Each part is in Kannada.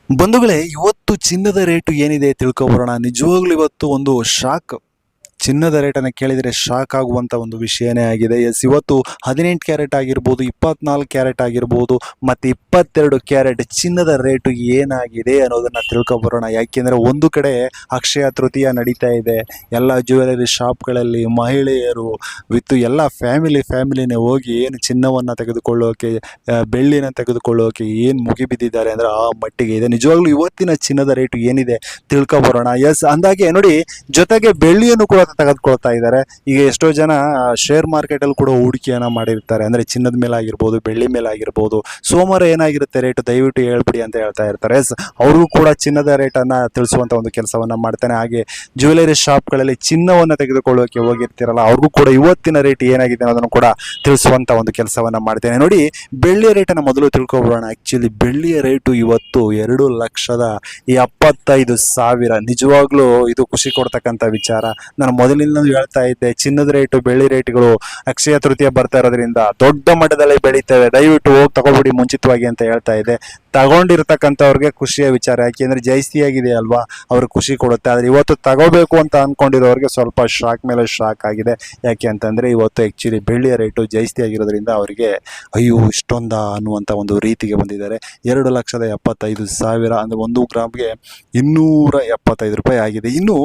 ಬಂಧುಗಳೇ, ಇವತ್ತು ಚಿನ್ನದ ರೇಟು ಏನಿದೆ ತಿಳ್ಕೊಬರೋಣ. ನಿಜವಾಗ್ಲೂ ಇವತ್ತು ಒಂದು ಶಾಕ್. ಚಿನ್ನದ ರೇಟನ್ನು ಕೇಳಿದರೆ ಶಾಕ್ ಆಗುವಂಥ ಒಂದು ವಿಷಯನೇ ಆಗಿದೆ. ಎಸ್, ಇವತ್ತು 18 ಕ್ಯಾರೆಟ್ ಆಗಿರ್ಬೋದು, 24 ಕ್ಯಾರೆಟ್ ಆಗಿರ್ಬೋದು, ಮತ್ತು 22 ಕ್ಯಾರೆಟ್ ಚಿನ್ನದ ರೇಟು ಏನಾಗಿದೆ ಅನ್ನೋದನ್ನು ತಿಳ್ಕೊಬರೋಣ. ಯಾಕೆಂದರೆ ಒಂದು ಕಡೆ ಅಕ್ಷಯ ತೃತೀಯ ನಡೀತಾ ಇದೆ. ಎಲ್ಲ ಜ್ಯುವೆಲರಿ ಶಾಪ್ಗಳಲ್ಲಿ ಮಹಿಳೆಯರು ವಿತ್ ಎಲ್ಲ ಫ್ಯಾಮಿಲಿನೇ ಹೋಗಿ ಏನು ಚಿನ್ನವನ್ನು ತೆಗೆದುಕೊಳ್ಳೋಕೆ, ಬೆಳ್ಳಿನ ತೆಗೆದುಕೊಳ್ಳೋಕೆ ಏನು ಮುಗಿಬಿದ್ದಿದ್ದಾರೆ ಅಂದರೆ ಆ ಮಟ್ಟಿಗೆ ಇದೆ. ನಿಜವಾಗ್ಲೂ ಇವತ್ತಿನ ಚಿನ್ನದ ರೇಟು ಏನಿದೆ ತಿಳ್ಕೊಬರೋಣ. ಎಸ್, ಅಂದಾಗೆ ನೋಡಿ, ಜೊತೆಗೆ ಬೆಳ್ಳಿಯನ್ನು ಕೂಡ ತೆಗೆದುಕೊಳ್ತಾ ಇದ್ದಾರೆ. ಈಗ ಎಷ್ಟೋ ಜನ ಶೇರ್ ಮಾರ್ಕೆಟಲ್ಲಿ ಕೂಡ ಹೂಡಿಕೆಯನ್ನು ಮಾಡಿರ್ತಾರೆ, ಅಂದರೆ ಚಿನ್ನದ ಮೇಲೆ ಆಗಿರ್ಬೋದು, ಬೆಳ್ಳಿ ಮೇಲೆ ಆಗಿರ್ಬೋದು. ಸೋಮವಾರ ಏನಾಗಿರುತ್ತೆ ರೇಟು ದಯವಿಟ್ಟು ಹೇಳ್ಬಿಡಿ ಅಂತ ಹೇಳ್ತಾ ಇರ್ತಾರೆ. ಎಸ್, ಅವ್ರಿಗೂ ಕೂಡ ಚಿನ್ನದ ರೇಟನ್ನು ತಿಳಿಸುವಂಥ ಒಂದು ಕೆಲಸವನ್ನು ಮಾಡ್ತಾನೆ. ಹಾಗೆ ಜ್ಯುವೆಲರಿ ಶಾಪ್ಗಳಲ್ಲಿ ಚಿನ್ನವನ್ನು ತೆಗೆದುಕೊಳ್ಳೋಕೆ ಹೋಗಿರ್ತೀರಲ್ಲ, ಅವ್ರಿಗೂ ಕೂಡ ಇವತ್ತಿನ ರೇಟ್ ಏನಾಗಿದೆ ಅನ್ನೋದನ್ನು ಕೂಡ ತಿಳಿಸುವಂಥ ಒಂದು ಕೆಲಸವನ್ನು ಮಾಡ್ತೇನೆ. ನೋಡಿ, ಬೆಳ್ಳಿಯ ರೇಟನ್ನು ಮೊದಲು ತಿಳ್ಕೊಬೋಣ. ಆ್ಯಕ್ಚುಲಿ ಬೆಳ್ಳಿಯ ರೇಟು ಇವತ್ತು 2,75,000. ನಿಜವಾಗ್ಲೂ ಇದು ಖುಷಿ ಕೊಡ್ತಕ್ಕಂಥ ವಿಚಾರ. ನಾನು ಮೊದಲಿಂದ ಹೇಳ್ತಾ ಇದ್ದೆ, ಚಿನ್ನದ ರೇಟು ಬೆಳ್ಳಿ ರೇಟ್ಗಳು ಅಕ್ಷಯ ತೃತೀಯ ಬರ್ತಾ ಇರೋದ್ರಿಂದ ದೊಡ್ಡ ಮಟ್ಟದಲ್ಲಿ ಬೆಳೀತವೆ, ದಯವಿಟ್ಟು ಹೋಗಿ ತಗೊಬಿಡಿ ಮುಂಚಿತವಾಗಿ ಅಂತ ಹೇಳ್ತಾ ಇದ್ದೆ. ತಗೊಂಡಿರ್ತಕ್ಕಂಥವ್ರಿಗೆ ಖುಷಿಯ ವಿಚಾರ, ಯಾಕೆಂದರೆ ಜಾಸ್ತಿ ಆಗಿದೆ ಅಲ್ವಾ, ಅವ್ರಿಗೆ ಖುಷಿ ಕೊಡುತ್ತೆ. ಆದರೆ ಇವತ್ತು ತಗೋಬೇಕು ಅಂತ ಅಂದ್ಕೊಂಡಿರೋರಿಗೆ ಸ್ವಲ್ಪ ಶಾಕ್ ಮೇಲೆ ಶಾಕ್ ಆಗಿದೆ. ಯಾಕೆ ಅಂತಂದರೆ ಇವತ್ತು ಆ್ಯಕ್ಚುಲಿ ಬೆಳ್ಳಿಯ ರೇಟು ಜಾಸ್ತಿ ಆಗಿರೋದ್ರಿಂದ ಅವರಿಗೆ ಅಯ್ಯೋ ಇಷ್ಟೊಂದಾ ಅನ್ನುವಂಥ ಒಂದು ರೀತಿಗೆ ಬಂದಿದ್ದಾರೆ. 2,75,000 ಅಂದರೆ 1 ಗ್ರಾಮ್ಗೆ 275 ರೂಪಾಯಿ ಆಗಿದೆ. ಇನ್ನು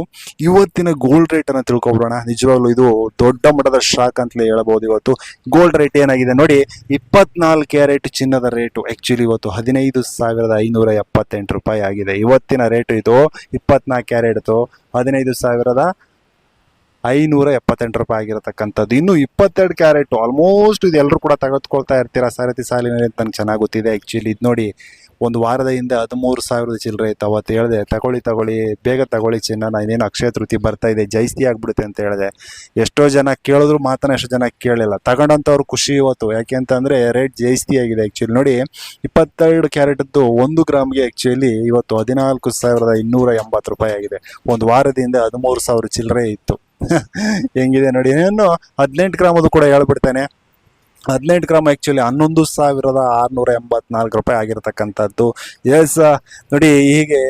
ಇವತ್ತಿನ ಗೋಲ್ಡ್ ರೇಟನ್ನು ತಿಳ್ಕೊಬಿಡೋಣ. ನಿಜವಾಗ್ಲೂ ಇದು ದೊಡ್ಡ ಮಟ್ಟದ ಶಾಕ್ ಅಂತಲೇ ಹೇಳ್ಬೋದು. ಇವತ್ತು ಗೋಲ್ಡ್ ರೇಟ್ ಏನಾಗಿದೆ ನೋಡಿ, 24 ಕ್ಯಾರೆಟ್ ಚಿನ್ನದ ರೇಟು ಆ್ಯಕ್ಚುಲಿ ಇವತ್ತು 15,578 ರೂಪಾಯಿ ಆಗಿದೆ. ಇವತ್ತಿನ ರೇಟು ಇದು 24 ಕ್ಯಾರೆಟ್ದು 15,578 ರೂಪಾಯಿ ಆಗಿರತಕ್ಕಂಥದ್ದು. ಇನ್ನು 22 ಕ್ಯಾರೆಟು ಆಲ್ಮೋಸ್ಟ್ ಇದು ಎಲ್ಲರೂ ಕೂಡ ತೆಗೆದುಕೊಳ್ತಾ ಇರ್ತೀರ ಸಾರಥಿ ಸಾಲಿನಲ್ಲಿ ಅಂತ ನನಗೆ ಚೆನ್ನಾಗಿ ಗೊತ್ತಿದೆ. ಆ್ಯಕ್ಚುಲಿ ಇದು ನೋಡಿ, ಒಂದು ವಾರದ ಹಿಂದೆ 13,000 ಚಿಲ್ಲರೆ ಇತ್ತು. ಅವತ್ತು ಹೇಳಿದೆ ತಗೊಳ್ಳಿ ಬೇಗ ತಗೊಳ್ಳಿ ಚಿನ್ನ, ಇನ್ನೇನು ಅಕ್ಷಯ ತೃತೀಯ ಬರ್ತಾ ಇದೆ, ಜಾಸ್ತಿ ಆಗಿಬಿಡುತ್ತೆ ಅಂತ ಹೇಳಿದೆ. ಎಷ್ಟೋ ಜನ ಕೇಳಿದ್ರು ಮಾತನ್ನ ಎಷ್ಟೋ ಜನ ಕೇಳಿಲ್ಲ. ತಗೊಂಡಂಥವ್ರು ಖುಷಿ ಇವತ್ತು, ಯಾಕೆ ಅಂತಂದರೆ ರೇಟ್ ಜಾಸ್ತಿ ಆಗಿದೆ. ಆ್ಯಕ್ಚುಲಿ ನೋಡಿ, 22 ಕ್ಯಾರೆಟದ್ದು 1 ಗ್ರಾಮ್ಗೆ ಆ್ಯಕ್ಚುಲಿ ಇವತ್ತು 14,280 ರೂಪಾಯಿ ಆಗಿದೆ. ಒಂದು ವಾರದಿಂದ 13,000 ಚಿಲ್ಲರೆ ಇತ್ತು. ಹೆಂಗಿದೆ ನೋಡಿ. ಇನ್ನು 18 ಗ್ರಾಮದು ಕೂಡ ಹೇಳ್ಬಿಡ್ತೇನೆ. 18 ಗ್ರಾಮ್ ಆ್ಯಕ್ಚುಲಿ 11,684 ರೂಪಾಯಿ ಆಗಿರತಕ್ಕಂಥದ್ದು. ಎಸ್, ನೋಡಿ, ಹೀಗೆ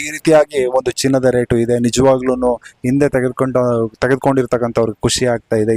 ಈ ರೀತಿಯಾಗಿ ಒಂದು ಚಿನ್ನದ ರೇಟು ಇದೆ. ನಿಜವಾಗ್ಲೂ ಹಿಂದೆ ತೆಗೆದುಕೊಂಡಿರ್ತಕ್ಕಂಥವ್ರಿಗೆ ಖುಷಿ ಆಗ್ತಾ ಇದೆ.